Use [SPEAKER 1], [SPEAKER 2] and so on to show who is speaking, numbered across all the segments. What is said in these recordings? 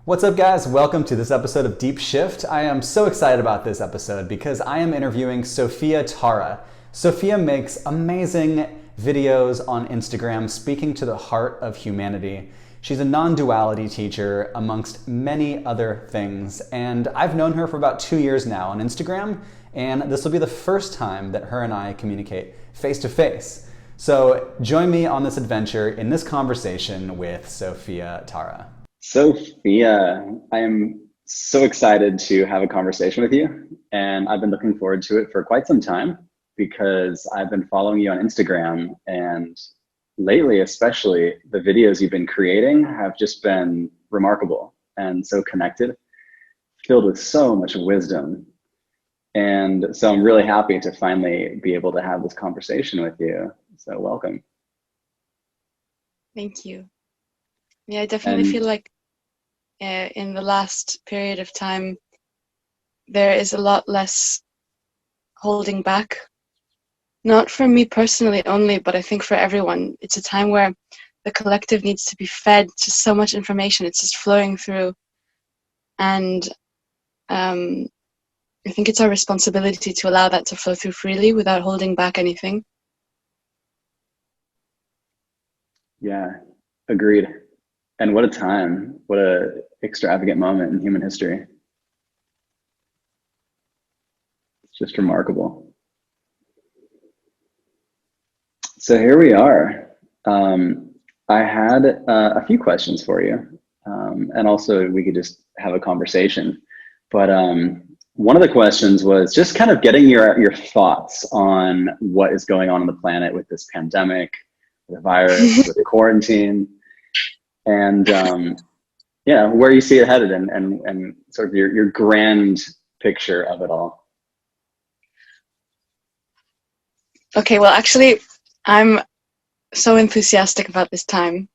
[SPEAKER 1] What's up, guys? Welcome to this episode of Deep Shift. I am so excited about this episode because I am interviewing Sophia Tara. Sophia makes amazing videos on Instagram speaking to the heart of humanity. She's a non-duality teacher amongst many other things, and I've known her for about 2 years now on Instagram, and this will be the first time that her and I communicate face to face. So join me on this adventure in this conversation with Sophia Tara.
[SPEAKER 2] Sophia, I am so excited to have a conversation with you, and I've been looking forward to it for quite some time because I've been following you on Instagram, and lately, especially, the videos you've been creating have just been remarkable and so connected, filled with so much wisdom. And so I'm really happy to finally be able to have this conversation with you. So welcome.
[SPEAKER 3] Thank you. Yeah, I definitely
[SPEAKER 2] And
[SPEAKER 3] feel like in the last period of time, there is a lot less holding back. Not for me personally only, but I think for everyone. It's a time where the collective needs to be fed just so much information. It's just flowing through. And I think it's our responsibility to allow that to flow through freely without holding back anything.
[SPEAKER 2] yeah, agreed. And what a time, what a extravagant moment in human history. It's just remarkable. So here we are. I had a few questions for you, and also we could just have a conversation. But one of the questions was just kind of getting your thoughts on what is going on the planet with this pandemic, the virus, with the quarantine, and yeah, where you see it headed, and sort of your grand picture of it all.
[SPEAKER 3] Okay, well, actually, I'm so enthusiastic about this time.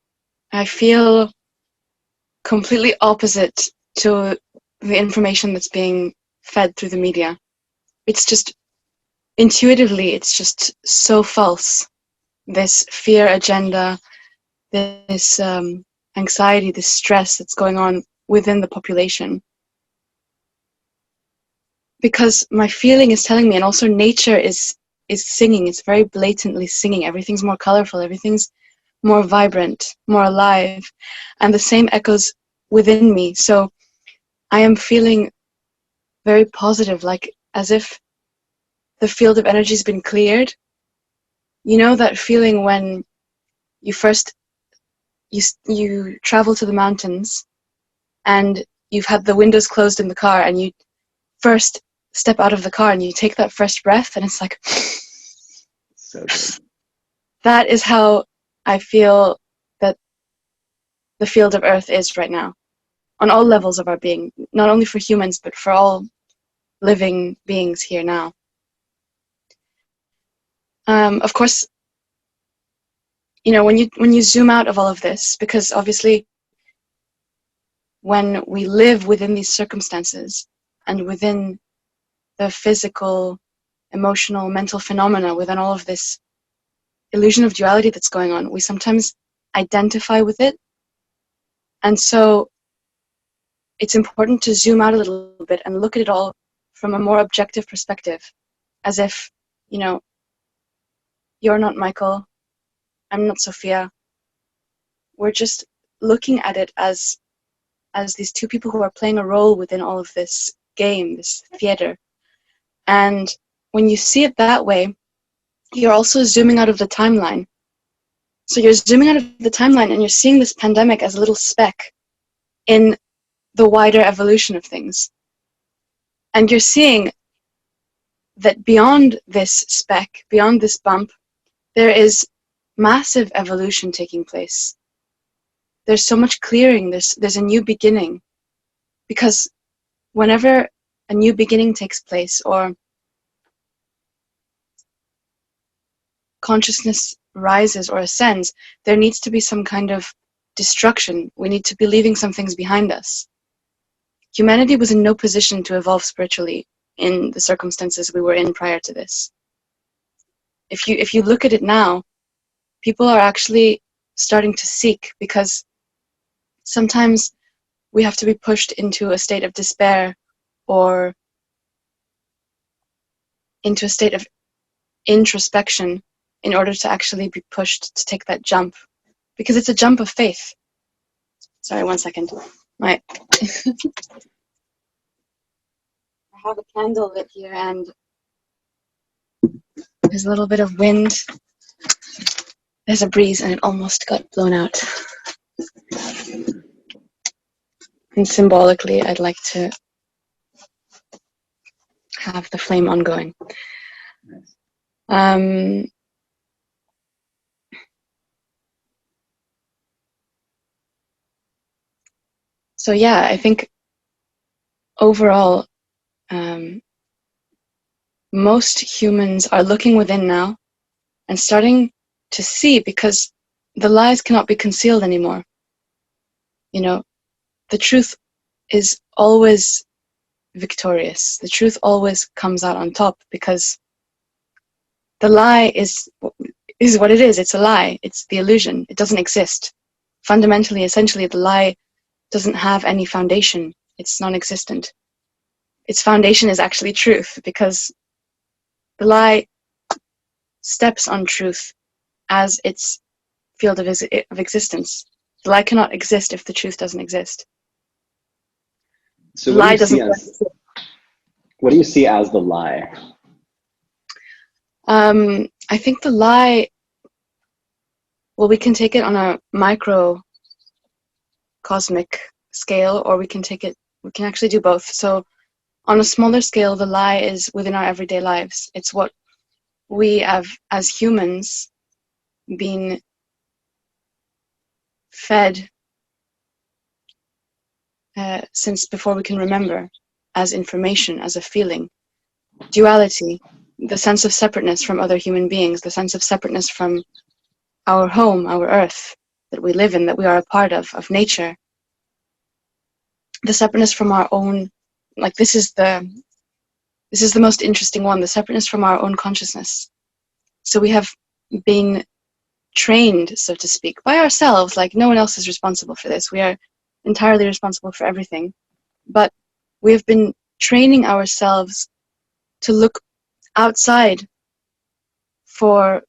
[SPEAKER 3] I feel completely opposite to the information that's being fed through the media. It's just, intuitively, it's just so false. This fear agenda, this anxiety, this stress that's going on within the population. Because my feeling is telling me, and also nature is singing, it's very blatantly singing. Everything's more colorful, everything's more vibrant, more alive, and the same echoes within me. So I am feeling very positive, like as if the field of energy has been cleared. You know that feeling when you first you travel to the mountains and you've had the windows closed in the car, and you first step out of the car and you take that first breath, and it's like
[SPEAKER 2] So good.
[SPEAKER 3] that is how I feel that the field of Earth is right now, on all levels of our being, not only for humans, but for all living beings here now. Of course, you know, when you zoom out of all of this, because obviously when we live within these circumstances and within the physical, emotional, mental phenomena, within all of this illusion of duality that's going on, we sometimes identify with it. And so it's important to zoom out a little bit and look at it all from a more objective perspective, as if, you know, you're not Michael, I'm not Sophia. We're just looking at it as these two people who are playing a role within all of this game, this theater. And when you see it that way, you're also zooming out of the timeline. So you're zooming out of the timeline and you're seeing this pandemic as a little speck in the wider evolution of things. And you're seeing that beyond this speck, beyond this bump, there is massive evolution taking place. There's so much clearing, there's a new beginning. Because whenever a new beginning takes place, or consciousness rises or ascends, there needs to be some kind of destruction. We need to be leaving some things behind us. Humanity was in no position to evolve spiritually in the circumstances we were in prior to this. If you look at it now, people are actually starting to seek, because sometimes we have to be pushed into a state of despair or into a state of introspection in order to actually be pushed to take that jump, because it's a jump of faith. Sorry, 1 second. I have a candle lit here, and there's a little bit of wind. There's a breeze, and it almost got blown out. And symbolically, I'd like to have the flame ongoing. So yeah, I think overall, most humans are looking within now and starting to see, because the lies cannot be concealed anymore. You know, the truth is always victorious. The truth always comes out on top, because the lie is what it is. It's a lie. It's the illusion. It doesn't exist. Fundamentally, essentially, the lie doesn't have any foundation. It's non-existent. Its foundation is actually truth, because the lie steps on truth as its field of existence. The lie cannot exist if the truth doesn't exist.
[SPEAKER 2] So
[SPEAKER 3] The lie doesn't.
[SPEAKER 2] what do you see as the lie?
[SPEAKER 3] I think the lie, well, we can take it on a microcosmic scale, or we can actually do both. So on a smaller scale, the lie is within our everyday lives. It's what we have, as humans, been fed since before we can remember, as information, as a feeling. Duality, the sense of separateness from other human beings, the sense of separateness from our home, our earth that we live in, that we are a part of nature. The separateness from our own, like this is the most interesting one, the separateness from our own consciousness. So we have been trained, so to speak, by ourselves, like no one else is responsible for this. We are entirely responsible for everything. But we have been training ourselves to look outside for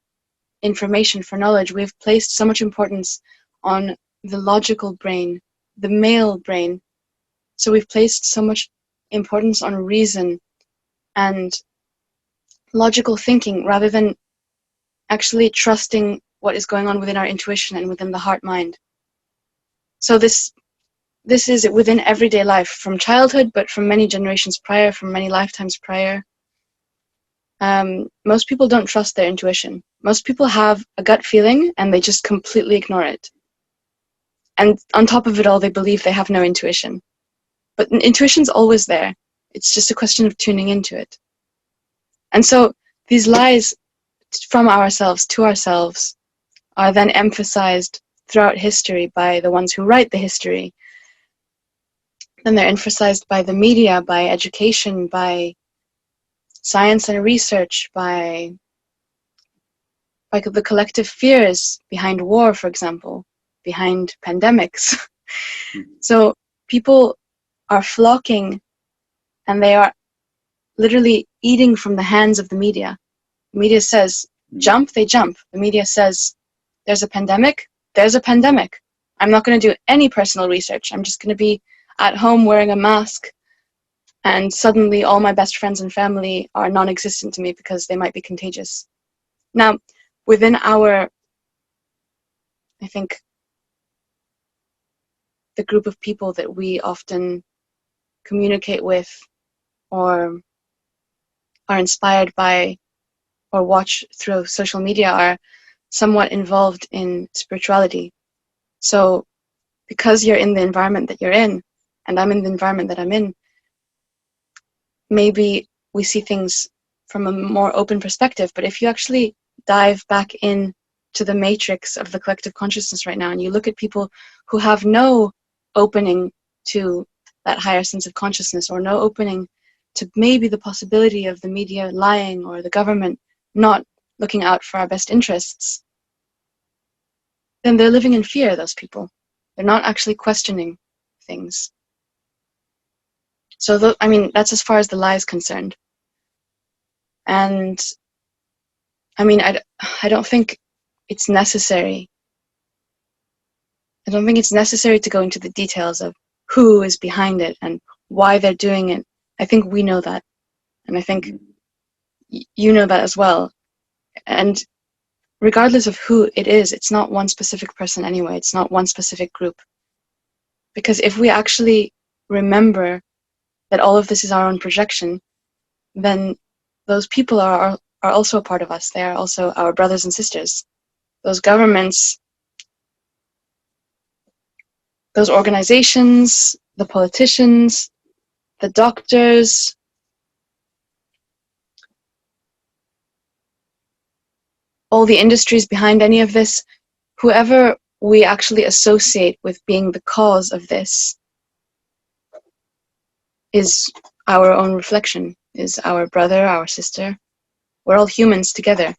[SPEAKER 3] information, for knowledge. We've placed so much importance on the logical brain, the male brain. So we've placed so much importance on reason and logical thinking, rather than actually trusting what is going on within our intuition and within the heart mind. So this is within everyday life, from childhood, but from many generations prior, from many lifetimes prior. Most people don't trust their intuition. Most people have a gut feeling and they just completely ignore it. And on top of it all, they believe they have no intuition. But intuition's always there. It's just a question of tuning into it. And so these lies from ourselves to ourselves are then emphasized throughout history by the ones who write the history. Then they're emphasized by the media, by education, by science and research, by the collective fears behind war, for example, behind pandemics. So people are flocking, and they are literally eating from the hands of the media. The media says, jump, they jump. The media says, there's a pandemic, there's a pandemic. I'm not going to do any personal research. I'm just going to be at home wearing a mask, and suddenly all my best friends and family are non-existent to me because they might be contagious. Now, within our, I think, the group of people that we often communicate with or are inspired by or watch through social media are somewhat involved in spirituality. So because you're in the environment that you're in, and I'm in the environment that I'm in, maybe we see things from a more open perspective. But if you actually dive back in to the matrix of the collective consciousness right now, and you look at people who have no opening to that higher sense of consciousness, or no opening to maybe the possibility of the media lying or the government not looking out for our best interests, then they're living in fear, those people. They're not actually questioning things. So I mean, that's as far as the lie is concerned. And I mean, I don't think it's necessary. I don't think it's necessary to go into the details of who is behind it and why they're doing it. I think we know that. And I think you know that as well. And regardless of who it is, it's not one specific person anyway. It's not one specific group. Because if we actually remember that all of this is our own projection, then those people are also a part of us. They are also our brothers and sisters. Those governments, those organizations, the politicians, the doctors, all the industries behind any of this, whoever we actually associate with being the cause of this is our own reflection, is our brother, our sister. We're all humans together.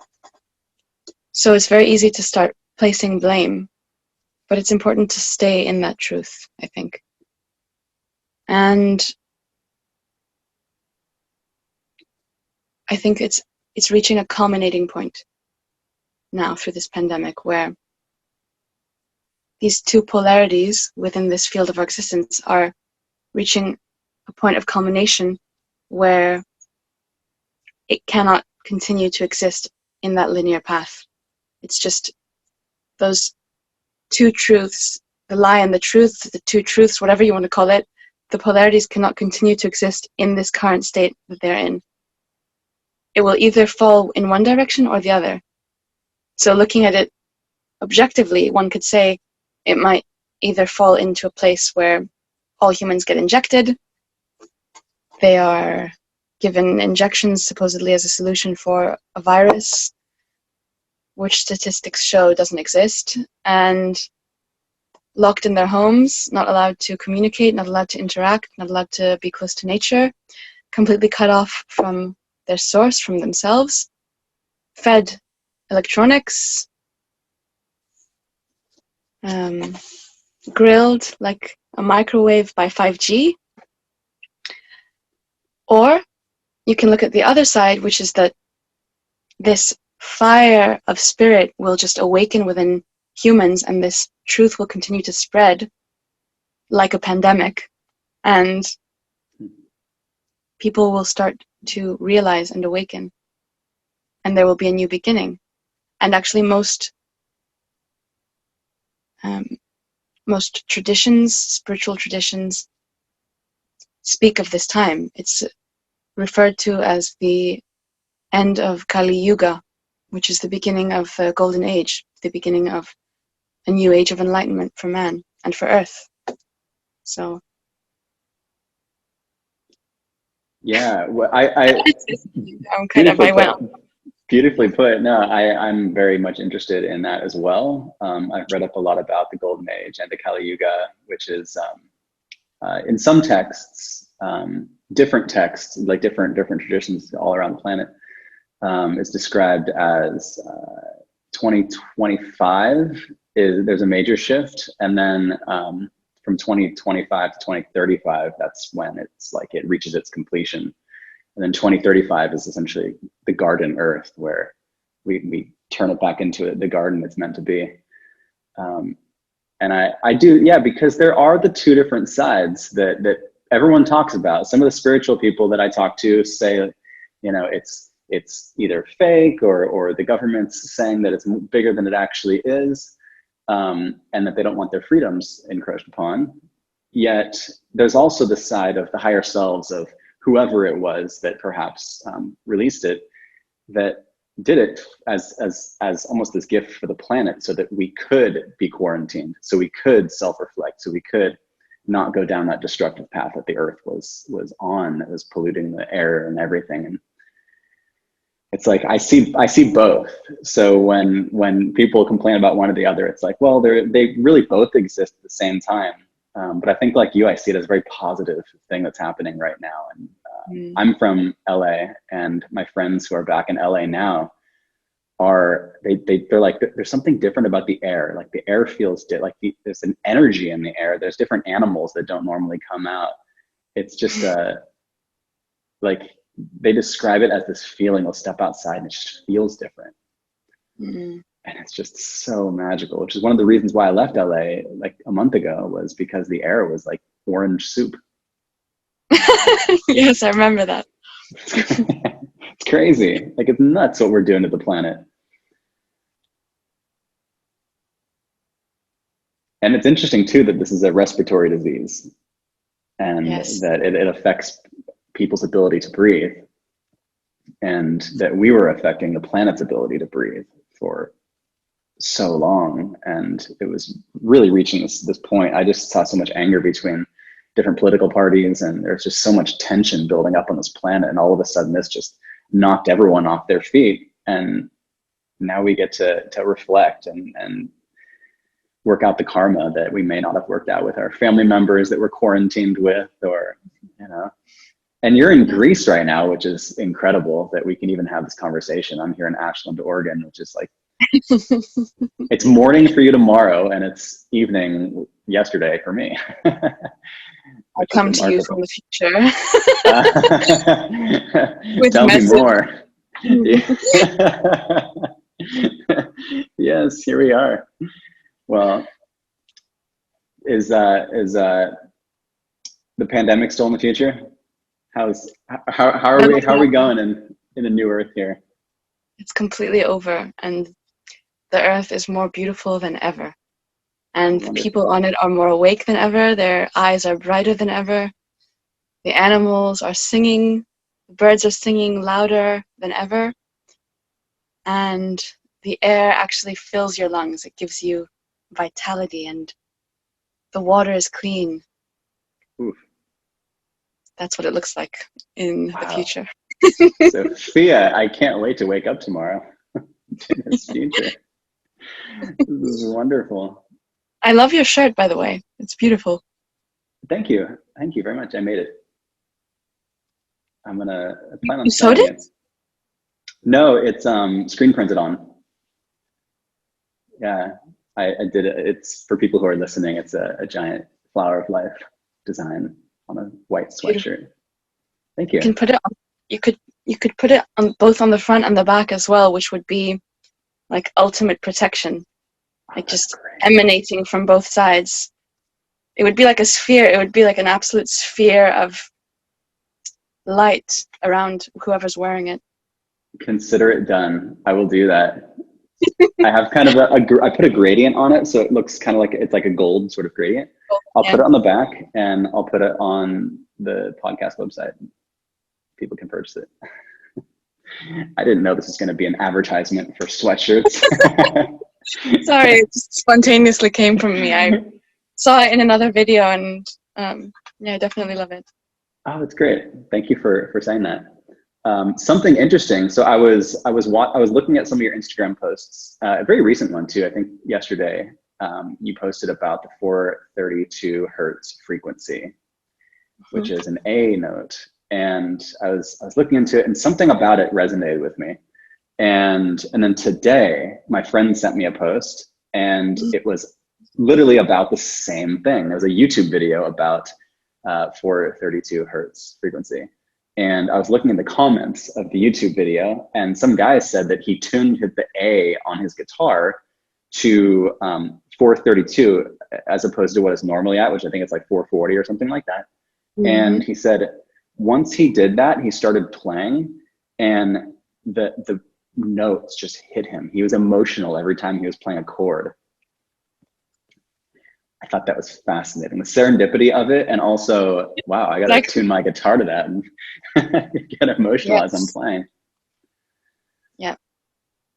[SPEAKER 3] So it's very easy to start placing blame, but it's important to stay in that truth, I think. And I think it's reaching a culminating point now through this pandemic where these two polarities within this field of our existence are reaching a point of culmination where it cannot continue to exist in that linear path. It's just those two truths, the lie and the truth, the two truths, whatever you want to call it, the polarities cannot continue to exist in this current state that they're in. It will either fall in one direction or the other. So looking at it objectively, one could say it might either fall into a place where all humans get injected. They are given injections supposedly as a solution for a virus, which statistics show doesn't exist, and locked in their homes, not allowed to communicate, not allowed to interact, not allowed to be close to nature, completely cut off from their source, from themselves, fed electronics, grilled like a microwave by 5G. Or you can look at the other side, which is that this fire of spirit will just awaken within humans, and this truth will continue to spread like a pandemic, and people will start to realize and awaken, and there will be a new beginning. And actually most traditions, spiritual traditions, speak of this time. It's referred to as the end of Kali Yuga, which is the beginning of the Golden Age, the beginning of a new age of enlightenment for man and for Earth. So
[SPEAKER 2] Yeah, well,
[SPEAKER 3] I'm kind of, I went on.
[SPEAKER 2] Beautifully put. No, I'm very much interested in that as well. I've read up a lot about the Golden Age and the Kali Yuga, which is in some texts, different texts, like different traditions all around the planet, is described as 2025 there's a major shift, and then from 2025 to 2035, that's when it's like it reaches its completion. And then 2035 is essentially the garden earth, where we turn it back into the garden it's meant to be. And I do, yeah, because there are the two different sides that everyone talks about. Some of the spiritual people that I talk to say, you know, it's either fake or the government's saying that it's bigger than it actually is, and that they don't want their freedoms encroached upon. Yet there's also the side of the higher selves of whoever it was that perhaps released it, that did it as almost this gift for the planet, so that we could be quarantined, so we could self-reflect, so we could not go down that destructive path that the earth was on, that was polluting the air and everything. And it's like I see both. So when people complain about one or the other, it's like, well, they really both exist at the same time. But I think, like you, I see it as a very positive thing that's happening right now. And I'm from LA, and my friends who are back in LA now they're like, there's something different about the air. Like the air feels like there's an energy in the air. There's different animals that don't normally come out. it's just like they describe it as this feeling. They'll step outside and it just feels different.
[SPEAKER 3] Mm.
[SPEAKER 2] And it's just so magical, which is one of the reasons why I left LA like a month ago, was because the air was like orange soup.
[SPEAKER 3] Yes, I remember that.
[SPEAKER 2] It's crazy. Like, it's nuts what we're doing to the planet. And it's interesting too that this is a respiratory disease, and
[SPEAKER 3] Yes.
[SPEAKER 2] that it affects people's ability to breathe, and that we were affecting the planet's ability to breathe for so long. And it was really reaching this point. I just saw so much anger between different political parties, and there's just so much tension building up on this planet, and all of a sudden this just knocked everyone off their feet. And now we get to reflect and work out the karma that we may not have worked out with our family members that we're quarantined with, or, you know. And you're in Greece right now, which is incredible that we can even have this conversation. I'm here in Ashland, Oregon, which is like, it's morning for you tomorrow, and it's evening yesterday for me.
[SPEAKER 3] I'll come to you from the future. With
[SPEAKER 2] Tell me
[SPEAKER 3] message.
[SPEAKER 2] more. Yes, here we are. Well, is the pandemic still in the future? How are we going in the new Earth here?
[SPEAKER 3] It's completely over, and the Earth is more beautiful than ever. And the people on it are more awake than ever. Their eyes are brighter than ever. The animals are singing. The birds are singing louder than ever. And the air actually fills your lungs. It gives you vitality, and the water is clean.
[SPEAKER 2] Oof.
[SPEAKER 3] That's what it looks like in the future.
[SPEAKER 2] Sophia, I can't wait to wake up tomorrow in this future. This is wonderful.
[SPEAKER 3] I love your shirt, by the way. It's beautiful.
[SPEAKER 2] Thank you. Thank you very much. I made it. I plan on
[SPEAKER 3] You sewed
[SPEAKER 2] selling
[SPEAKER 3] it?
[SPEAKER 2] No, it's screen printed on. Yeah, I did it. It's for people who are listening. It's a giant flower of life design on a white sweatshirt. Thank you.
[SPEAKER 3] You can put it on, you could put it on both on the front and the back as well, which would be like ultimate protection. Like just emanating from both sides. It would be like a sphere. It would be like an absolute sphere of light around whoever's wearing it.
[SPEAKER 2] Consider it done. I will do that. I have kind of I put a gradient on it, so it looks kind of like it's like a gold sort of gradient. I'll put it on the back, and I'll put it on the podcast website. People can purchase it. I didn't know this was going to be an advertisement for sweatshirts.
[SPEAKER 3] Sorry, it just spontaneously came from me. I saw it in another video, and yeah, I definitely love it.
[SPEAKER 2] Oh, that's great. Thank you for saying that. Something interesting. So I was looking at some of your Instagram posts, a very recent one too. I think yesterday you posted about the 432 hertz frequency, which is an A note. And I was looking into it, and something about it resonated with me. And then today, my friend sent me a post, and it was literally about the same thing. There was a YouTube video about 432 hertz frequency. And I was looking in the comments of the YouTube video, and some guy said that he tuned the A on his guitar to 432 as opposed to what it's normally at, which I think it's like 440 or something like that. Mm-hmm. And he said once he did that, he started playing, and the notes just hit him. He was emotional every time he was playing a chord. I thought that was fascinating, the serendipity of it, and also, wow, I gotta tune my guitar to that and get emotional as I'm playing.
[SPEAKER 3] Yeah.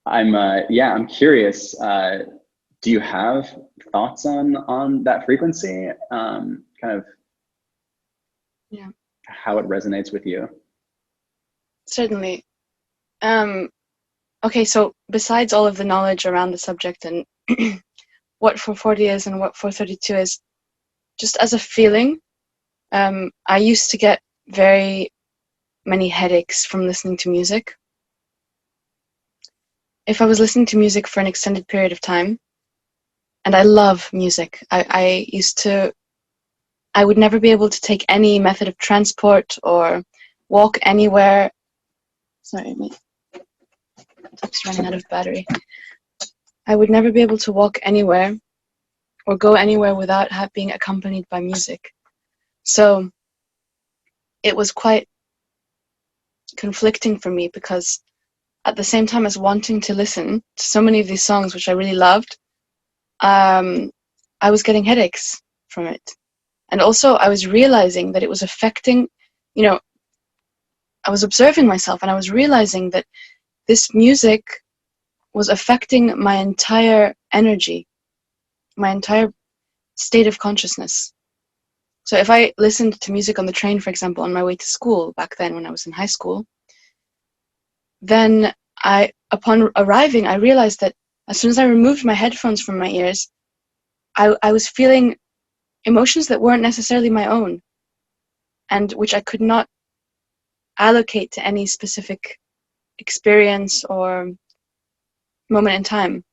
[SPEAKER 2] I'm curious. Do you have thoughts on that frequency? Kind of,
[SPEAKER 3] yeah, how
[SPEAKER 2] it resonates with you?
[SPEAKER 3] Certainly. Okay, so besides all of the knowledge around the subject and what 440 is and what 432 is, just as a feeling, I used to get very many headaches from listening to music. If I was listening to music for an extended period of time, and I love music, I used to I would never be able to take any method of transport or walk anywhere. Sorry, my laptop's running out of battery. I would never be able to walk anywhere or go anywhere without being accompanied by music. So it was quite conflicting for me, because at the same time as wanting to listen to so many of these songs, which I really loved, I was getting headaches from it. And also I was realizing that it was affecting, I was observing myself, and I was realizing that this music was affecting my entire energy, my entire state of consciousness. So if I listened to music on the train, for example, on my way to school back then when I was in high school, then upon arriving, I realized that as soon as I removed my headphones from my ears, I was feeling emotions that weren't necessarily my own, and which I could not allocate to any specific experience or moment in time.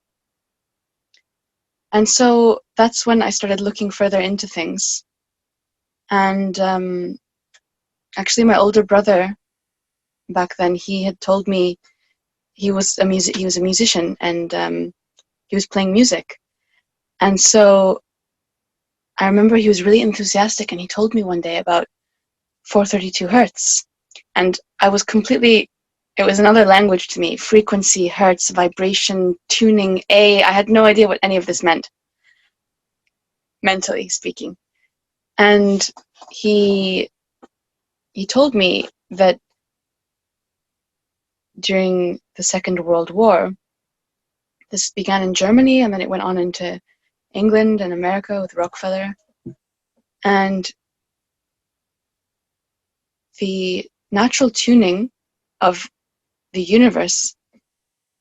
[SPEAKER 3] And so that's when I started looking further into things. And actually, my older brother back then, he had told me he was a musician, and he was playing music. And so I remember he was really enthusiastic, and he told me one day about 432 hertz. And I was completely, it was another language to me: frequency, hertz, vibration, tuning, I had no idea what any of this meant, mentally speaking. And he told me that during the Second World War, this began in Germany, and then it went on into England and America with Rockefeller. And the natural tuning of the universe,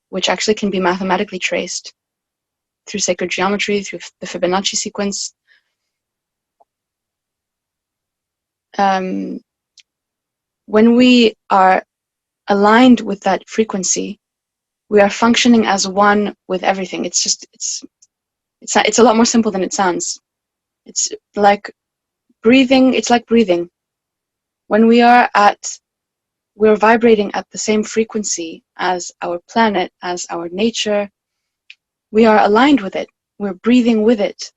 [SPEAKER 3] which actually can be mathematically traced through sacred geometry, through the Fibonacci sequence, when we are aligned with that frequency, we are functioning as one with everything. It's a lot more simple than it sounds. It's like breathing. It's like breathing. When we're vibrating at the same frequency as our planet, as our nature, we are aligned with it. We're breathing with it.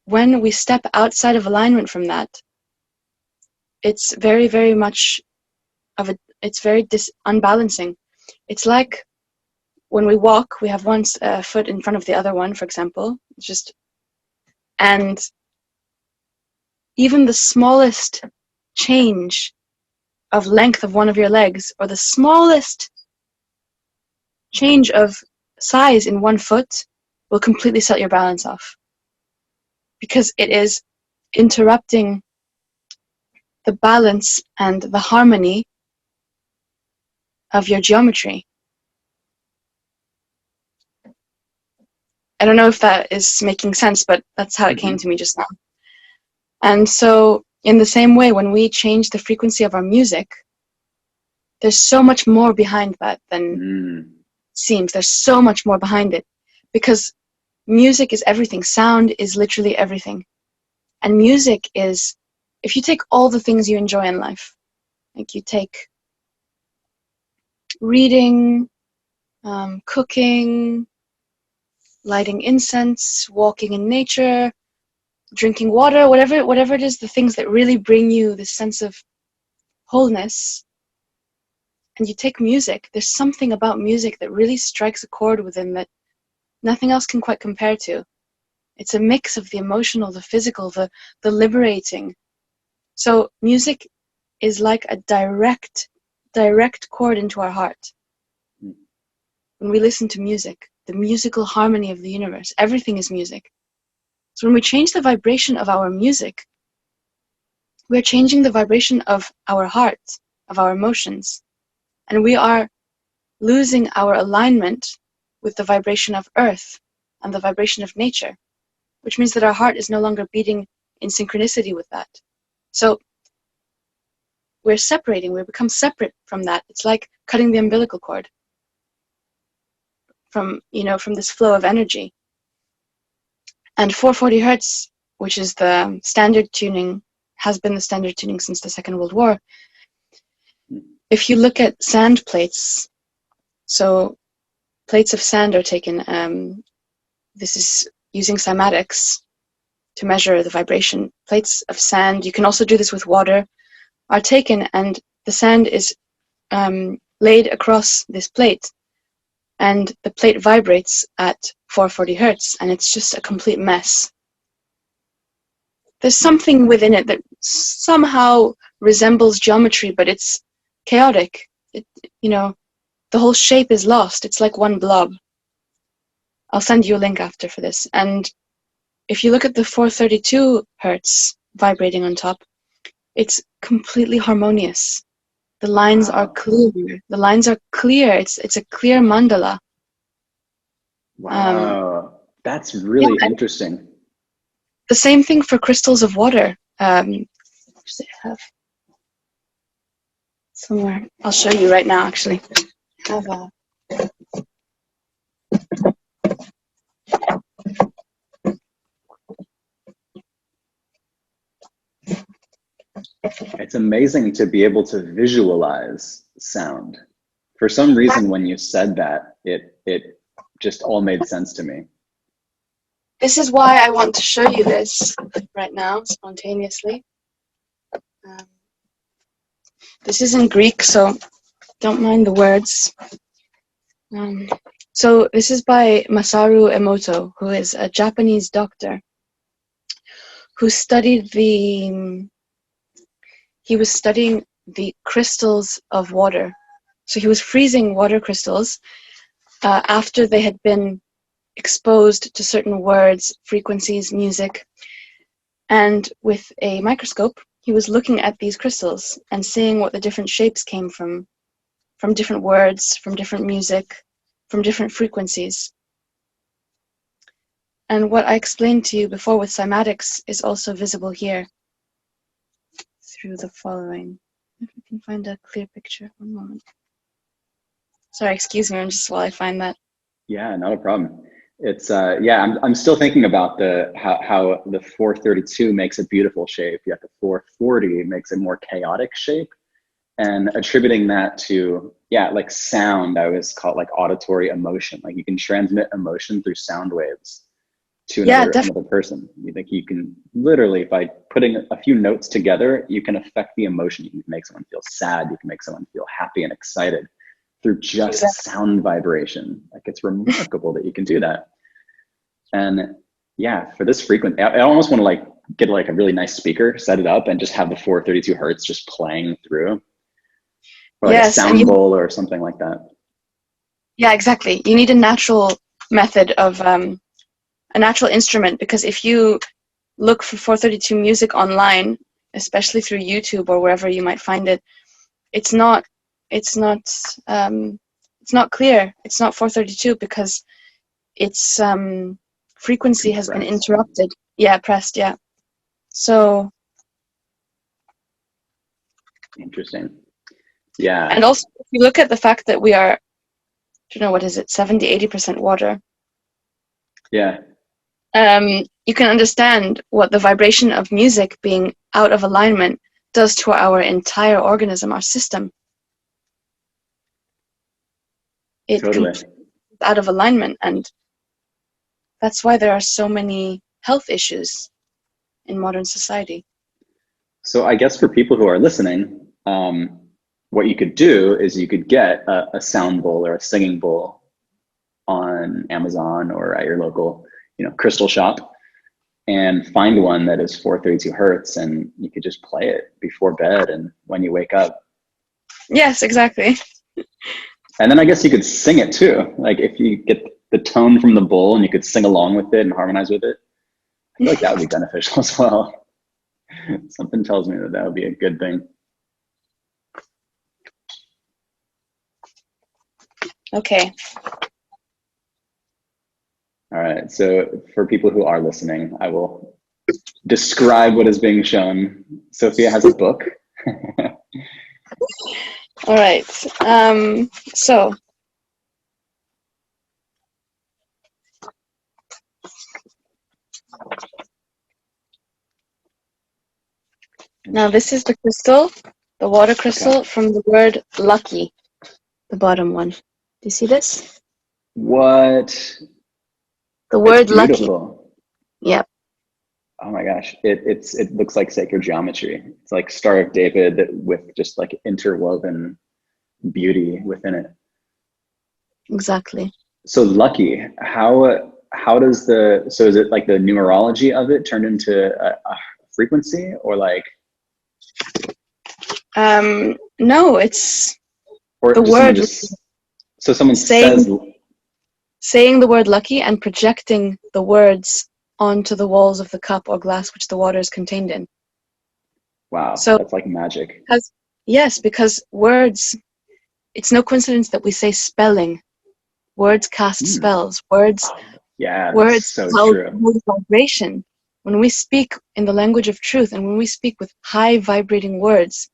[SPEAKER 3] When we step outside of alignment from that, it's very, very much it's very unbalancing. It's like when we walk, we have one foot in front of the other one, for example, and even the smallest change of length of one of your legs, or the smallest change of size in one foot, will completely set your balance off, because it is interrupting the balance and the harmony of your geometry. I don't know if that is making sense, but that's how it came to me just now. And so in the same way, when we change the frequency of our music, there's so much more behind that than seems. There's so much more behind it, because music is everything. Sound is literally everything. And music is, if you take all the things you enjoy in life, like you take reading, cooking, lighting incense, walking in nature, drinking water, whatever it is, the things that really bring you this sense of wholeness, and you take music, there's something about music that really strikes a chord within that nothing else can quite compare to. It's a mix of the emotional, the physical, the liberating. So music is like a direct chord into our heart. When we listen to music, the musical harmony of the universe, everything is music. So when we change the vibration of our music, we're changing the vibration of our heart, of our emotions, and we are losing our alignment with the vibration of earth and the vibration of nature, which means that our heart is no longer beating in synchronicity with that. So we're separating, we become separate from that. It's like cutting the umbilical cord from this flow of energy. And 440 hertz which is the standard tuning, has been the standard tuning since the Second World War. If you look at sand plates, so plates of sand are taken, this is using cymatics to measure the vibration. Plates of sand, you can also do this with water, are taken, and the sand is laid across this plate, and the plate vibrates at 440 hertz, and it's just a complete mess. There's something within it that somehow resembles geometry, but it's chaotic. The whole shape is lost. It's like one blob. I'll send you a link after for this. And if you look at the 432 hertz vibrating on top, it's completely harmonious. The lines are clear. The lines are clear. It's a clear mandala.
[SPEAKER 2] Wow, that's really interesting.
[SPEAKER 3] The same thing for crystals of water. Actually, I have somewhere. I'll show you right now. Actually, I have a.
[SPEAKER 2] It's amazing to be able to visualize sound. For some reason, when you said that, it just all made sense to me.
[SPEAKER 3] This is why I want to show you this right now, spontaneously. This is in Greek, so don't mind the words. So this is by Masaru Emoto, who is a Japanese doctor who studied he was studying the crystals of water. So he was freezing water crystals after they had been exposed to certain words, frequencies, music. And with a microscope, he was looking at these crystals and seeing what the different shapes came from different words, from different music, from different frequencies. And what I explained to you before with cymatics is also visible here through the following. If we can find a clear picture, one moment. Sorry, excuse me, just while I find that.
[SPEAKER 2] Yeah, not a problem. It's I'm still thinking about how the 432 makes a beautiful shape, yet the 440 makes a more chaotic shape, and attributing that to like sound. I always call it like auditory emotion. Like you can transmit emotion through sound waves to another person. You think you can literally, by putting a few notes together, you can affect the emotion. You can make someone feel sad. You can make someone feel happy and excited through just sound vibration. Like it's remarkable that you can do that. And for this frequency, I almost want to like get like a really nice speaker, set it up, and just have the 432 hertz just playing through, or like a sound bowl or something like that.
[SPEAKER 3] Yeah, exactly. You need a natural method of a natural instrument, because if you look for 432 music online, especially through YouTube or wherever you might find it, it's not clear. It's not 432 because its frequency has been interrupted. Yeah, pressed. Yeah. So
[SPEAKER 2] interesting. Yeah.
[SPEAKER 3] And also, if you look at the fact that we are, what is it, 70-80% water.
[SPEAKER 2] Yeah.
[SPEAKER 3] You can understand what the vibration of music being out of alignment does to our entire organism, our system. It
[SPEAKER 2] totally
[SPEAKER 3] out of alignment, and that's why there are so many health issues in modern society.
[SPEAKER 2] So I guess for people who are listening, what you could do is you could get a sound bowl or a singing bowl on Amazon or at your local, crystal shop, and find one that is 432 hertz, and you could just play it before bed and when you wake up.
[SPEAKER 3] Yes, exactly.
[SPEAKER 2] And then I guess you could sing it too. Like if you get the tone from the bowl and you could sing along with it and harmonize with it, I feel like that would be beneficial as well. Something tells me that would be a good thing.
[SPEAKER 3] Okay.
[SPEAKER 2] All right. So for people who are listening, I will describe what is being shown. Sophia has a book.
[SPEAKER 3] All right. So Now this is the crystal, the water crystal
[SPEAKER 2] Okay.
[SPEAKER 3] from the word lucky, the bottom one. Do you see this?
[SPEAKER 2] What?
[SPEAKER 3] The
[SPEAKER 2] It's
[SPEAKER 3] word lucky.
[SPEAKER 2] beautiful.
[SPEAKER 3] Yep.
[SPEAKER 2] Oh my gosh. It looks like sacred geometry. It's like Star of David with just like interwoven beauty within it.
[SPEAKER 3] Exactly.
[SPEAKER 2] So lucky, how does so is it like the numerology of it turned into a frequency, or like,
[SPEAKER 3] No, it's
[SPEAKER 2] or
[SPEAKER 3] the
[SPEAKER 2] just someone
[SPEAKER 3] word
[SPEAKER 2] just, so someone
[SPEAKER 3] saying
[SPEAKER 2] says,
[SPEAKER 3] saying the word lucky and projecting the words onto the walls of the cup or glass which the water is contained in.
[SPEAKER 2] wow,
[SPEAKER 3] So
[SPEAKER 2] that's like magic.
[SPEAKER 3] yes, because words, it's no coincidence that we say spelling. Words cast
[SPEAKER 2] Hmm.
[SPEAKER 3] spells. Words
[SPEAKER 2] Yeah, that's
[SPEAKER 3] words
[SPEAKER 2] so
[SPEAKER 3] hold
[SPEAKER 2] true.
[SPEAKER 3] vibration. When we speak in the language of truth and when we speak with high vibrating words,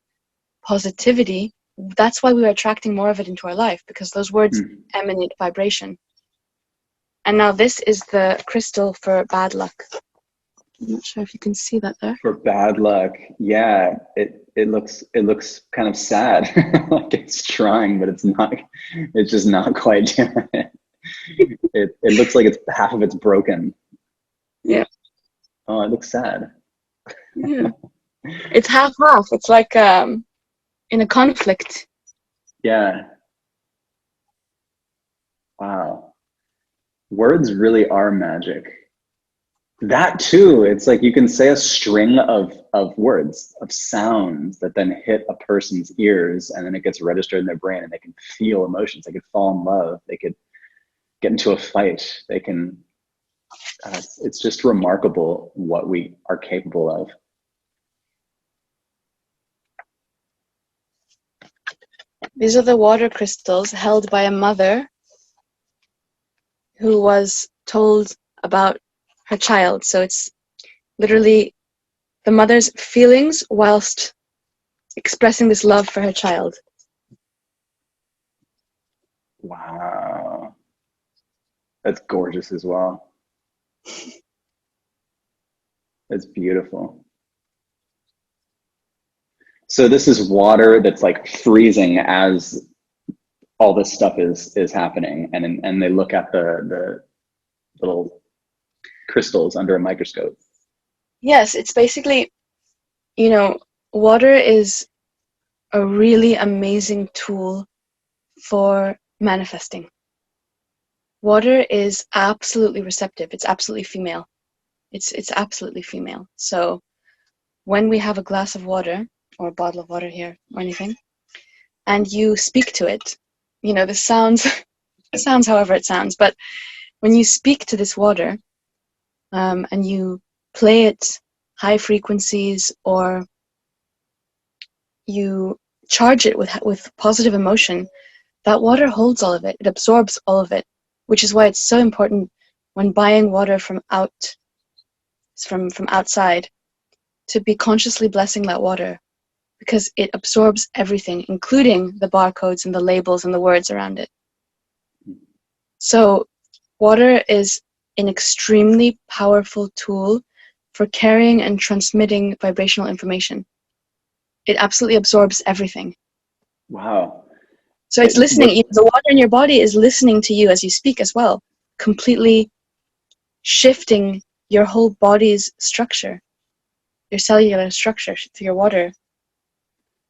[SPEAKER 3] positivity, that's why we are attracting more of it into our life, because those words
[SPEAKER 2] Hmm.
[SPEAKER 3] emanate vibration. And now this is the crystal for bad luck. I'm not sure if you can see that there.
[SPEAKER 2] For bad luck, yeah, it looks kind of sad. Like it's trying, but it's just not quite doing it. It looks like it's half of it's broken.
[SPEAKER 3] Yeah.
[SPEAKER 2] Oh, it looks sad.
[SPEAKER 3] Yeah. It's half half. It's like in a conflict.
[SPEAKER 2] Yeah. Wow. Words really are magic. That too, it's like you can say a string of words, of sounds that then hit a person's ears, and then it gets registered in their brain, and they can feel emotions. They could fall in love. They could get into a fight. They can. It's just remarkable what we are capable of.
[SPEAKER 3] These are the water crystals held by a mother who was told about her child. So it's literally the mother's feelings whilst expressing this love for her child.
[SPEAKER 2] Wow, that's gorgeous as well. That's beautiful. So this is water that's like freezing as all this stuff is happening, and they look at the little crystals under a microscope.
[SPEAKER 3] Yes, it's basically, you know, water is a really amazing tool for manifesting. Water is absolutely receptive. It's absolutely female. It's absolutely female. So when we have a glass of water or a bottle of water here or anything, and you speak to it, this sounds it sounds however it sounds, but when you speak to this water, and you play it high frequencies, or you charge it with positive emotion, that water holds all of it. It absorbs all of it, which is why it's so important when buying water from outside to be consciously blessing that water, because it absorbs everything, including the barcodes and the labels and the words around it. So water is an extremely powerful tool for carrying and transmitting vibrational information. It absolutely absorbs everything.
[SPEAKER 2] Wow.
[SPEAKER 3] So it's
[SPEAKER 2] What?
[SPEAKER 3] listening. The water in your body is listening to you as you speak as well, completely shifting your whole body's structure, your cellular structure through your water.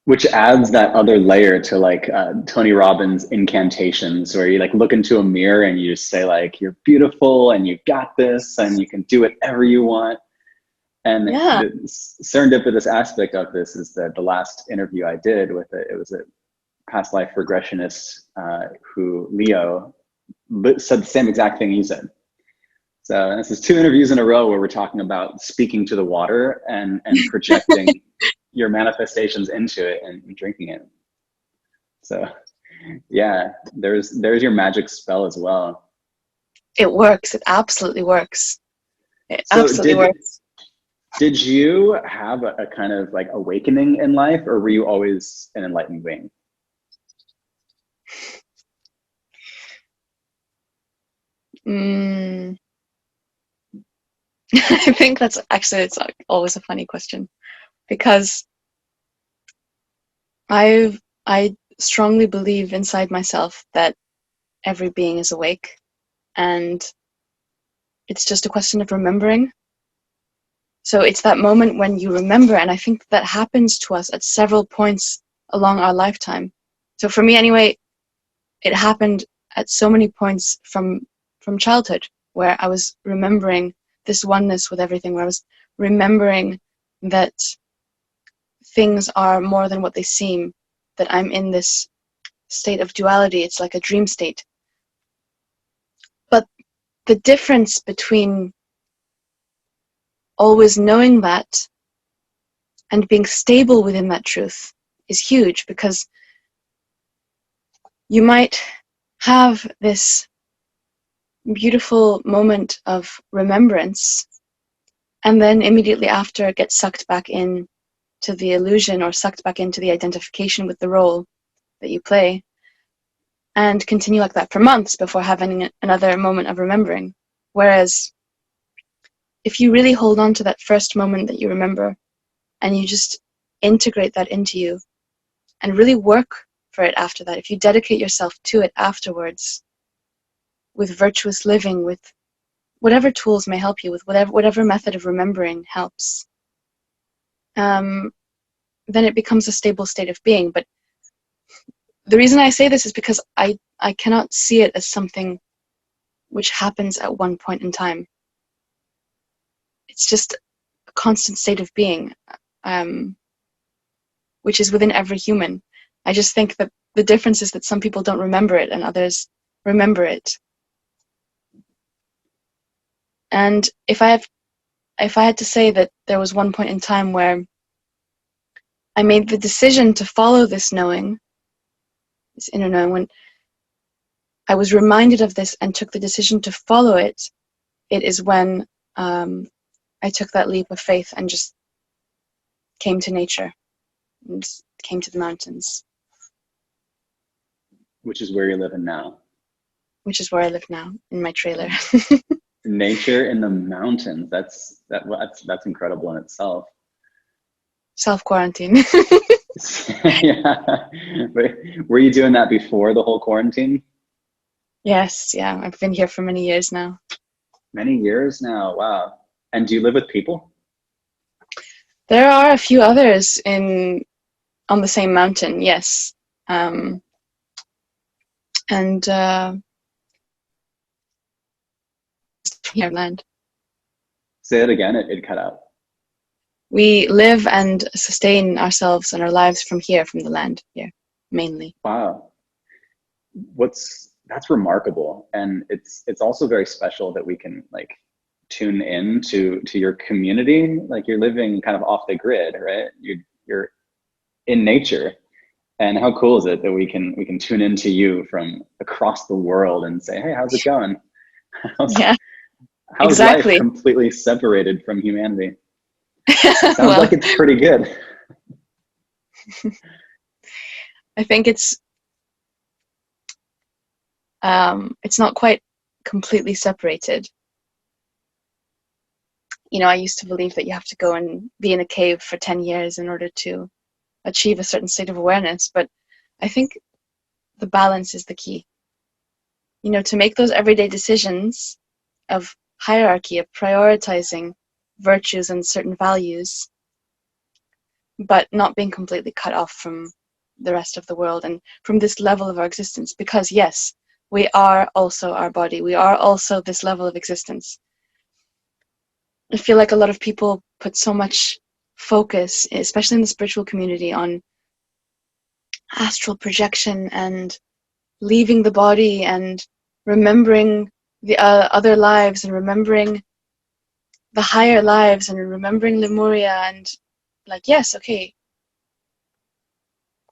[SPEAKER 2] Which adds that other layer to like Tony Robbins incantations, where you like look into a mirror and you just say like, "You're beautiful and you got this and you can do whatever you want." And
[SPEAKER 3] Yeah.
[SPEAKER 2] the serendipitous aspect of this is that the last interview I did with it was a past life regressionist who Leo said the same exact thing you said. So this is 2 interviews in a row where we're talking about speaking to the water and projecting your manifestations into it and drinking it. So yeah, there's your magic spell as well.
[SPEAKER 3] It works. It absolutely works. It
[SPEAKER 2] So
[SPEAKER 3] absolutely works.
[SPEAKER 2] did you have a kind of like awakening in life, or were you always an enlightened being?
[SPEAKER 3] I think that's actually, it's always a funny question, because I strongly believe inside myself that every being is awake, and it's just a question of remembering. So it's that moment when you remember, and I think that happens to us at several points along our lifetime. So for me anyway, it happened at so many points from childhood, where I was remembering this oneness with everything, where I was remembering that things are more than what they seem, that I'm in this state of duality. It's like a dream state. But the difference between always knowing that and being stable within that truth is huge, because you might have this beautiful moment of remembrance and then immediately after get sucked back in to the illusion, or sucked back into the identification with the role that you play, and continue like that for months before having another moment of remembering. Whereas if you really hold on to that first moment that you remember, and you just integrate that into you and really work for it after that, if you dedicate yourself to it afterwards with virtuous living, with whatever tools may help you, with whatever method of remembering helps, then it becomes a stable state of being. But the reason I say this is because I cannot see it as something which happens at one point in time. It's just a constant state of being, which is within every human. I just think that the difference is that some people don't remember it and others remember it. And if I had to say that there was one point in time where I made the decision to follow this knowing, this inner knowing, when I was reminded of this and took the decision to follow it, it is when I took that leap of faith and just came to nature and came to the mountains.
[SPEAKER 2] Which is where you're living now.
[SPEAKER 3] Which is where I live now, in my trailer.
[SPEAKER 2] Nature in the mountains. That's incredible in itself.
[SPEAKER 3] Self-quarantine.
[SPEAKER 2] Yeah. Were you doing that before the whole quarantine?
[SPEAKER 3] Yes, yeah. I've been here for many years now.
[SPEAKER 2] Many years now. Wow. And do you live with people?
[SPEAKER 3] There are a few others on the same mountain, yes. Here land.
[SPEAKER 2] Say it again, it cut out.
[SPEAKER 3] We live and sustain ourselves and our lives from here, from the land here, mainly.
[SPEAKER 2] Wow. That's remarkable. And it's also very special that we can like tune in to your community. Like you're living kind of off the grid, right? You're in nature. And how cool is it that we can tune into you from across the world and say, hey, how's it going? How's
[SPEAKER 3] exactly.
[SPEAKER 2] life completely separated from humanity? Sounds like it's pretty good.
[SPEAKER 3] I think it's not quite completely separated. You know, I used to believe that you have to go and be in a cave for 10 years in order to achieve a certain state of awareness, but I think the balance is the key. You know, to make those everyday decisions of hierarchy, of prioritizing virtues and certain values, but not being completely cut off from the rest of the world and from this level of our existence. Because yes, we are also our body. We are also this level of existence. I feel like a lot of people put so much focus, especially in the spiritual community, on astral projection and leaving the body and remembering the other lives and remembering the higher lives and remembering Lemuria, and like, yes, okay,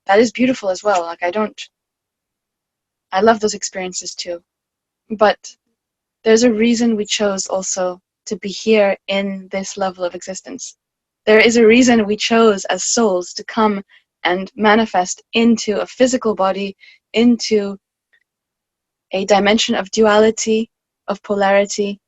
[SPEAKER 3] that is beautiful as well. Like I love those experiences too, but there's a reason we chose also to be here in this level of existence. There is a reason we chose as souls to come and manifest into a physical body, into a dimension of duality, of polarity.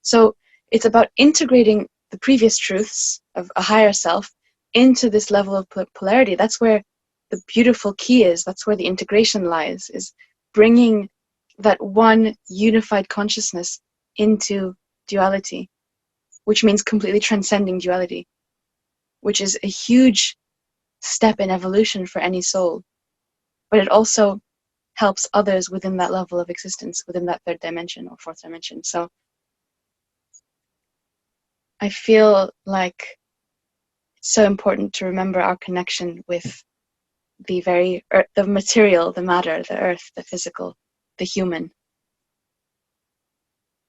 [SPEAKER 3] So it's about integrating the previous truths of a higher self into this level of polarity. That's where the beautiful key is, that's where the integration lies, is bringing that one unified consciousness into duality, which means completely transcending duality, which is a huge step in evolution for any soul. But it also helps others within that level of existence, within that third dimension or fourth dimension. So I feel like it's so important to remember our connection with the very earth, the material, the matter, the earth, the physical, the human.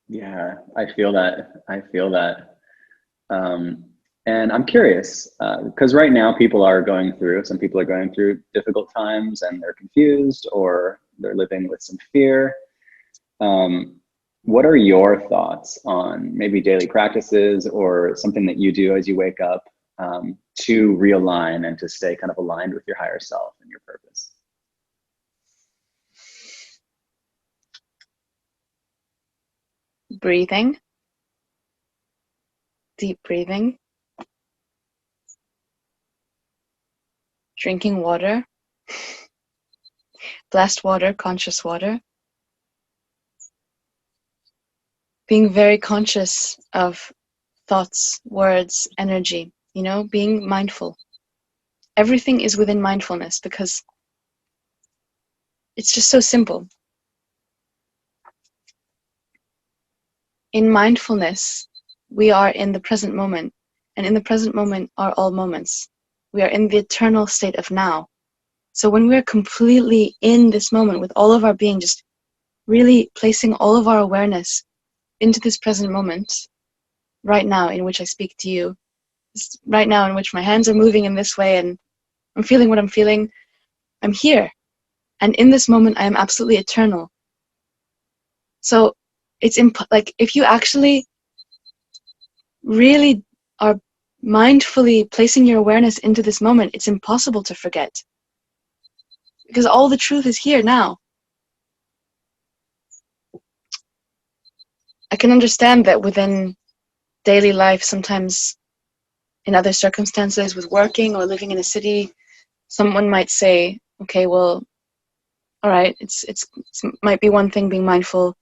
[SPEAKER 2] Yeah, I feel that. I feel that. And I'm curious, because right now some people are going through difficult times and they're confused or they're living with some fear. What are your thoughts on maybe daily practices or something that you do as you wake up to realign and to stay kind of aligned with your higher self and your purpose?
[SPEAKER 3] Breathing, deep breathing, drinking water, blessed water, conscious water, being very conscious of thoughts, words, energy, being mindful. Everything is within mindfulness because it's just so simple. In mindfulness, we are in the present moment, and in the present moment are all moments. We are in the eternal state of now. So when we're completely in this moment with all of our being, just really placing all of our awareness into this present moment, right now in which I speak to you, right now in which my hands are moving in this way and I'm feeling what I'm feeling, I'm here. And in this moment, I am absolutely eternal. So it's like if you actually really are mindfully placing your awareness into this moment, it's impossible to forget. Because all the truth is here now. I can understand that within daily life, sometimes in other circumstances, with working or living in a city, someone might say, okay, well, all right, it might be one thing being mindful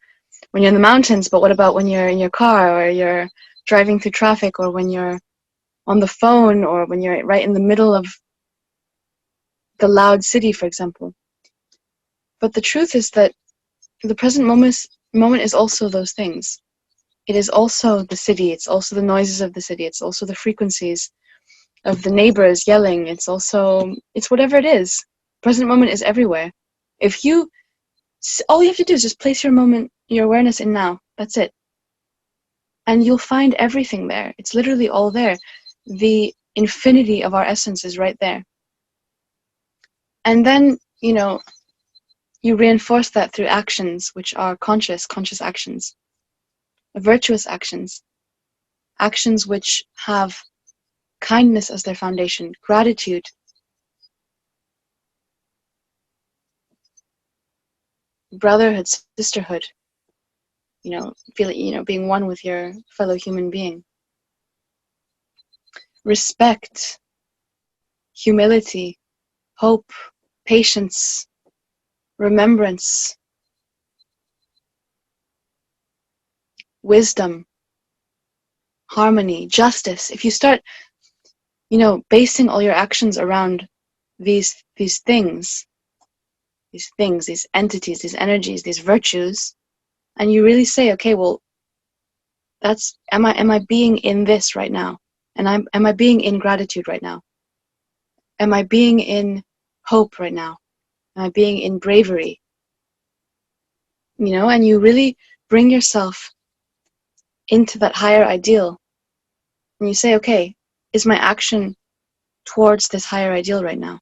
[SPEAKER 3] when you're in the mountains, but what about when you're in your car or you're driving through traffic or when you're on the phone or when you're right in the middle of the loud city, for example? But the truth is that the present moment is also those things. It is also the city. It's also the noises of the city. It's also the frequencies of the neighbors yelling. It's whatever it is. Present moment is everywhere. All you have to do is just place your awareness in now. That's it. And you'll find everything there. It's literally all there. The infinity of our essence is right there. And then, you reinforce that through actions, which are conscious actions, virtuous actions, actions which have kindness as their foundation, gratitude, brotherhood, sisterhood, being one with your fellow human being. Respect, humility, hope, patience, remembrance, wisdom, harmony, justice. If you start, basing all your actions around these things, these entities, these energies, these virtues, and you really say, okay, well, am I being in this right now? And am I being in gratitude right now? Am I being in hope right now? Am I being in bravery? And you really bring yourself into that higher ideal. And you say, okay, is my action towards this higher ideal right now?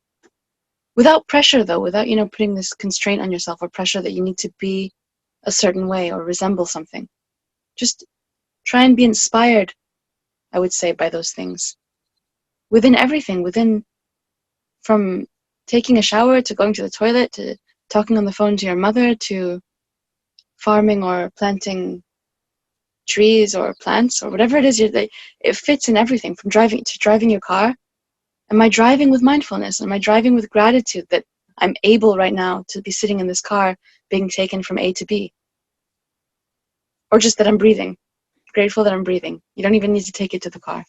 [SPEAKER 3] Without pressure, though, without, putting this constraint on yourself or pressure that you need to be a certain way or resemble something. Just try and be inspired, I would say, by those things. Within everything, from taking a shower to going to the toilet to talking on the phone to your mother to farming or planting trees or plants or whatever it is, it fits in everything, from driving your car Am I driving with mindfulness? Am I driving with gratitude that I'm able right now to be sitting in this car being taken from A to B? Or just that I'm breathing, grateful that I'm breathing. You don't even need to take it to the car.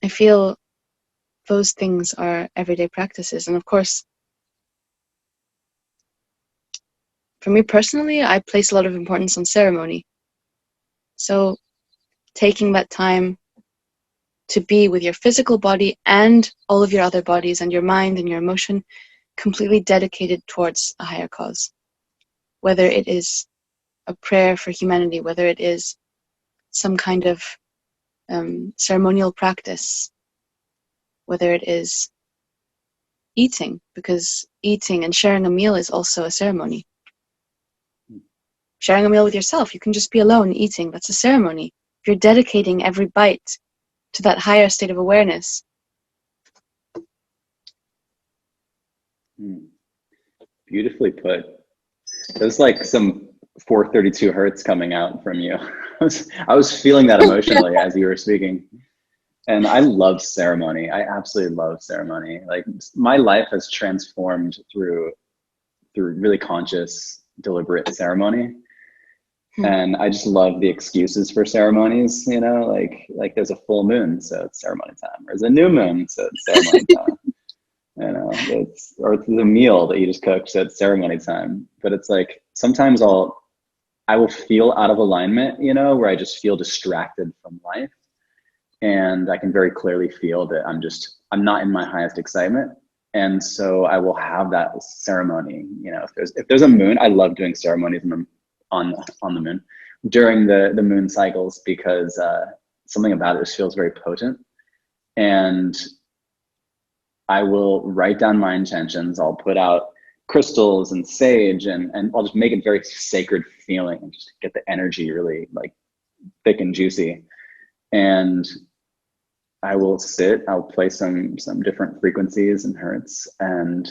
[SPEAKER 3] I feel those things are everyday practices. And of course, for me personally, I place a lot of importance on ceremony. So taking that time to be with your physical body and all of your other bodies and your mind and your emotion completely dedicated towards a higher cause. Whether it is a prayer for humanity, whether it is some kind of ceremonial practice, whether it is eating, because eating and sharing a meal is also a ceremony. Sharing a meal with yourself, you can just be alone eating, that's a ceremony. You're dedicating every bite to that higher state of awareness.
[SPEAKER 2] Beautifully put. There's like some 432 hertz coming out from you. I was feeling that emotionally as you were speaking. And I love ceremony. I absolutely love ceremony. Like my life has transformed through really conscious, deliberate ceremony. And I just love the excuses for ceremonies, you know, like there's a full moon, so it's ceremony time. There's a new moon, so it's ceremony time. You know, it's a meal that you just cooked, so it's ceremony time. But it's like sometimes I will feel out of alignment, you know, where I just feel distracted from life. And I can very clearly feel that I'm not in my highest excitement. And so I will have that ceremony, you know, if there's a moon, I love doing ceremonies on the moon during the moon cycles, because something about it just feels very potent. And I will write down my intentions. I'll put out crystals and sage, and I'll just make it very sacred feeling and just get the energy really like thick and juicy. And I will I'll play some different frequencies and hertz and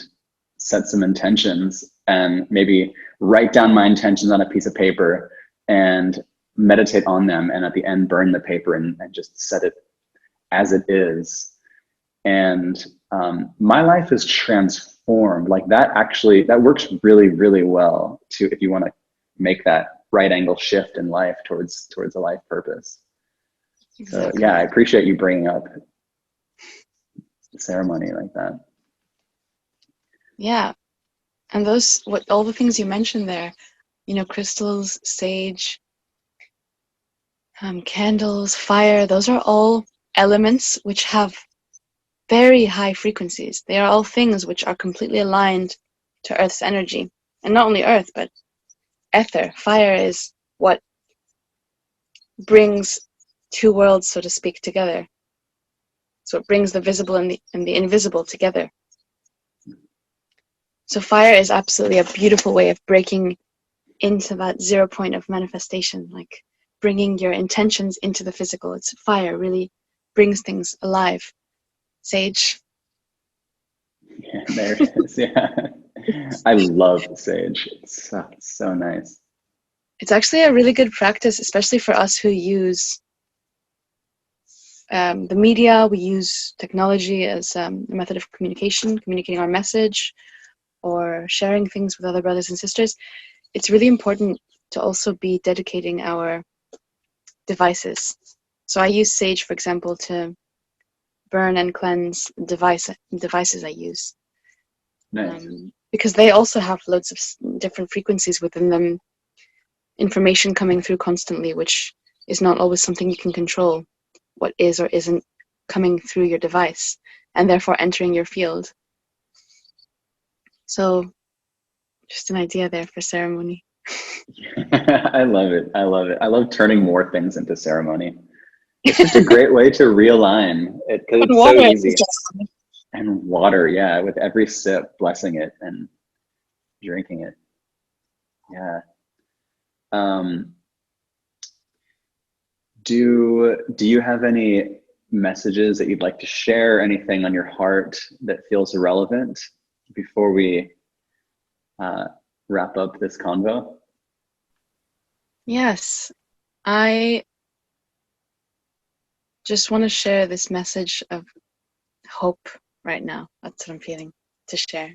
[SPEAKER 2] set some intentions, and maybe write down my intentions on a piece of paper and meditate on them. And at the end, burn the paper and just set it as it is. And my life is transformed like that. Actually, that works really, really well to, if you want to make that right angle shift in life towards a life purpose. Exactly. So yeah, I appreciate you bringing up ceremony like that.
[SPEAKER 3] Yeah. And all the things you mentioned there, you know, crystals, sage, candles, fire, those are all elements which have very high frequencies. They are all things which are completely aligned to Earth's energy. And not only Earth, but ether. Fire is what brings two worlds, so to speak, together. So it brings the visible and the invisible together. So fire is absolutely a beautiful way of breaking into that 0 point of manifestation, like bringing your intentions into the physical. It's fire really brings things alive. Sage.
[SPEAKER 2] Yeah, there it is. Yeah. I love sage. It's so nice.
[SPEAKER 3] It's actually a really good practice, especially for us who use the media. We use technology as a method of communicating our message or sharing things with other brothers and sisters. It's really important to also be dedicating our devices. So I use sage, for example, to burn and cleanse devices I use.
[SPEAKER 2] Nice.
[SPEAKER 3] Because they also have loads of different frequencies within them, information coming through constantly, which is not always something you can control, what is or isn't coming through your device, and therefore entering your field. So just an idea there for ceremony.
[SPEAKER 2] I love it. I love it. I love turning more things into ceremony. It's such a great way to realign it, because it's so easy. And water, yeah, with every sip, blessing it and drinking it. Yeah. Do you have any messages that you'd like to share? Anything on your heart that feels relevant before we wrap up this convo?
[SPEAKER 3] Yes, I just want to share this message of hope right now. That's what I'm feeling to share.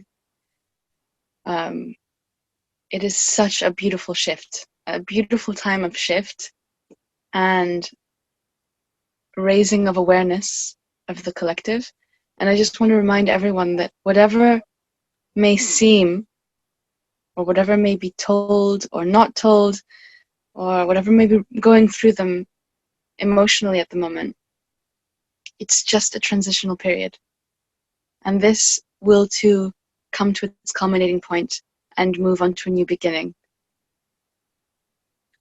[SPEAKER 3] It is such a beautiful shift, a beautiful time of shift and raising of awareness of the collective. And I just want to remind everyone that whatever may seem, or whatever may be told or not told, or whatever may be going through them emotionally at the moment, it's just a transitional period. And this will too come to its culminating point and move on to a new beginning.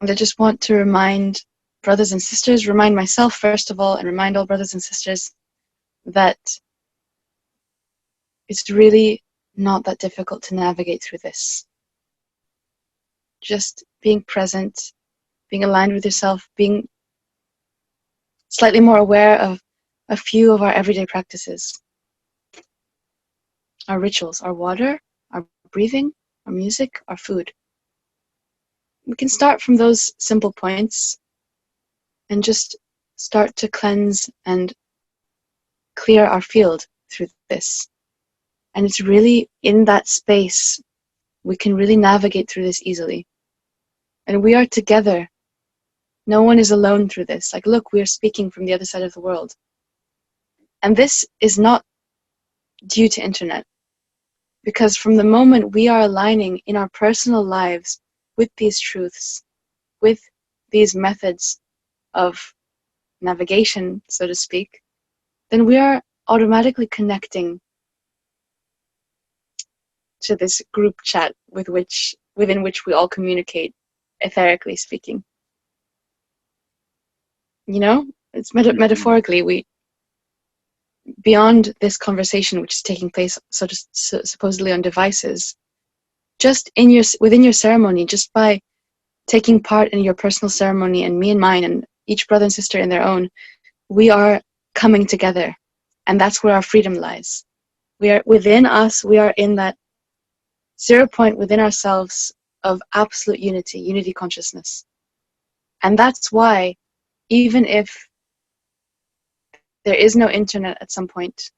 [SPEAKER 3] And I just want to remind brothers and sisters, remind myself first of all, and remind all brothers and sisters that it's really not that difficult to navigate through this. Just being present, being aligned with yourself, being slightly more aware of a few of our everyday practices. Our rituals, our water, our breathing, our music, our food. We can start from those simple points and just start to cleanse and clear our field through this. And it's really in that space we can really navigate through this easily. And we are together. No one is alone through this. Like, look, we are speaking from the other side of the world. And this is not due to internet. Because from the moment we are aligning in our personal lives with these truths, with these methods of navigation, so to speak, then we are automatically connecting to this group chat within which we all communicate, etherically speaking. You know, it's metaphorically, beyond this conversation which is taking place supposedly on devices, just within your ceremony, just by taking part in your personal ceremony and me and mine and each brother and sister in their own, we are coming together, and that's where our freedom lies. We are within us, we are in that 0 point within ourselves of absolute unity consciousness. And that's why, even if there is no internet at some point,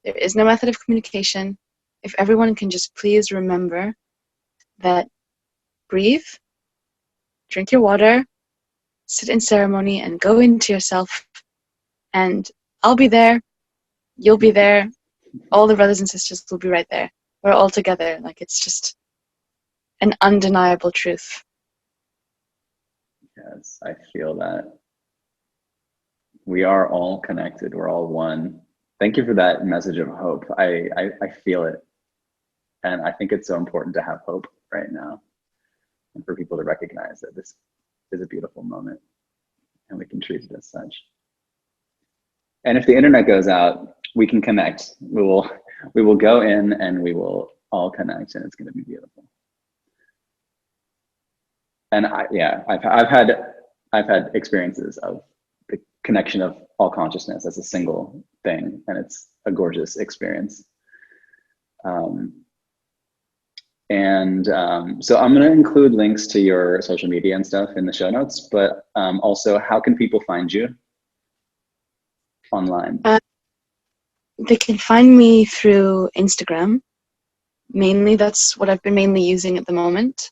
[SPEAKER 3] there is no method of communication, if everyone can just please remember that breathe, drink your water, sit in ceremony, and go into yourself. And I'll be there, you'll be there, all the brothers and sisters will be right there. We're all together. Like, it's just an undeniable truth.
[SPEAKER 2] Yes, I feel that. We are all connected. We're all one. Thank you for that message of hope. I feel it. And I think it's so important to have hope right now, and for people to recognize that this is a beautiful moment and we can treat it as such. And if the internet goes out, we can connect. We will go in and we will all connect, and it's going to be beautiful. And I've had experiences of the connection of all consciousness as a single thing, and it's a gorgeous experience. So I'm going to include links to your social media and stuff in the show notes, but also, how can people find you online?
[SPEAKER 3] They can find me through Instagram. Mainly, that's what I've been mainly using at the moment.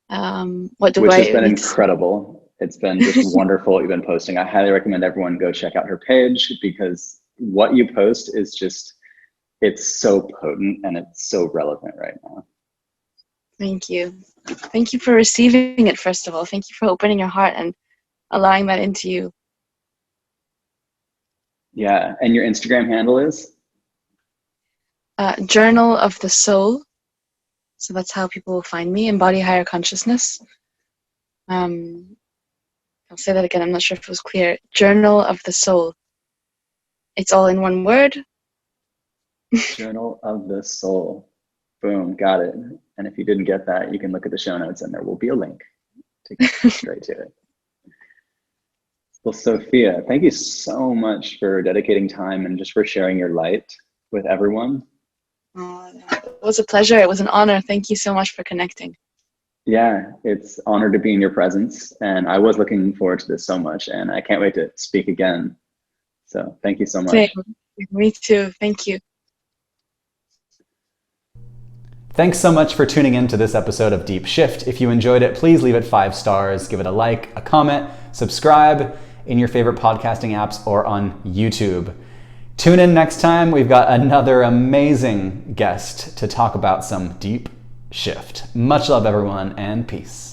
[SPEAKER 3] Which has been
[SPEAKER 2] incredible. It's been just wonderful what you've been posting. I highly recommend everyone go check out her page, because what you post is just, it's so potent and it's so relevant right now.
[SPEAKER 3] Thank you. Thank you for receiving it, first of all. Thank you for opening your heart and allowing that into you.
[SPEAKER 2] Yeah, and your Instagram handle is?
[SPEAKER 3] Journal of the Soul. So that's how people will find me. Embody Higher Consciousness. I'll say that again. I'm not sure if it was clear. Journal of the Soul. It's all in one word.
[SPEAKER 2] Journal of the Soul. Boom, got it. And if you didn't get that, you can look at the show notes and there will be a link to get straight to it. Well, Sophia, thank you so much for dedicating time and just for sharing your light with everyone.
[SPEAKER 3] It was a pleasure. It was an honor. Thank you so much for connecting.
[SPEAKER 2] Yeah, it's honored to be in your presence. And I was looking forward to this so much, and I can't wait to speak again. So thank you so
[SPEAKER 3] Same.
[SPEAKER 2] much.
[SPEAKER 3] Me too. Thank you.
[SPEAKER 1] Thanks so much for tuning in to this episode of Deep Shift. If you enjoyed it, please leave it 5 stars, give it a like, a comment, subscribe in your favorite podcasting apps or on YouTube. Tune in next time. We've got another amazing guest to talk about some deep shift. Much love, everyone, and peace.